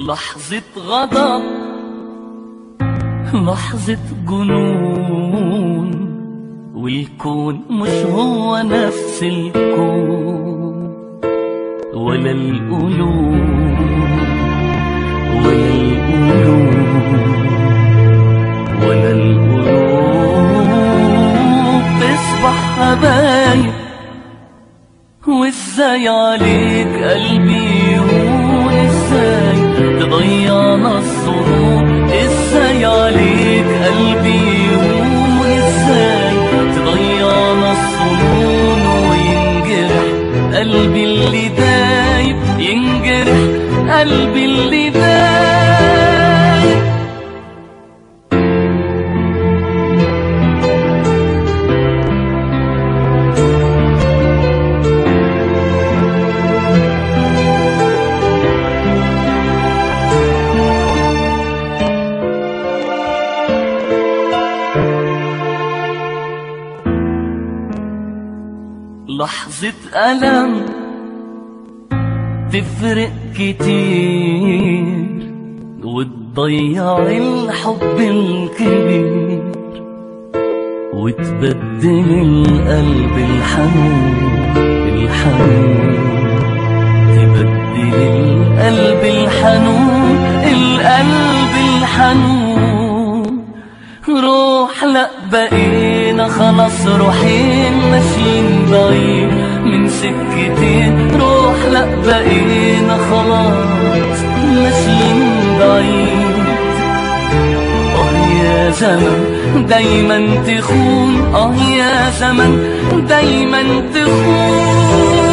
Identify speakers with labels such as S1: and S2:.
S1: لحظة غضب، لحظة جنون، والكون مش هو نفس الكون، ولا القلوب ولا القلوب ولا القلوب تصبح حبايب. وازاي عليك قلبي يهون، ازاي تضيعنا الظنون، ازاي عليك قلبي يهون، ازاي تضيعنا الظنون، وينجرح قلبي اللي دايب، ينجرح قلبي اللي دايب. لحظة ألم تفرق كتير، وتضيع الحب الكبير، وتبدل القلب الحنون تبدل القلب الحنون، القلب الحنون. روح لأ بقينا خلاص روحين ماشيين بعيد من سكتين، روح لأ بقينا خلاص ماشيين بعيد. يا زمن دايما تخون، يا زمن دايما تخون.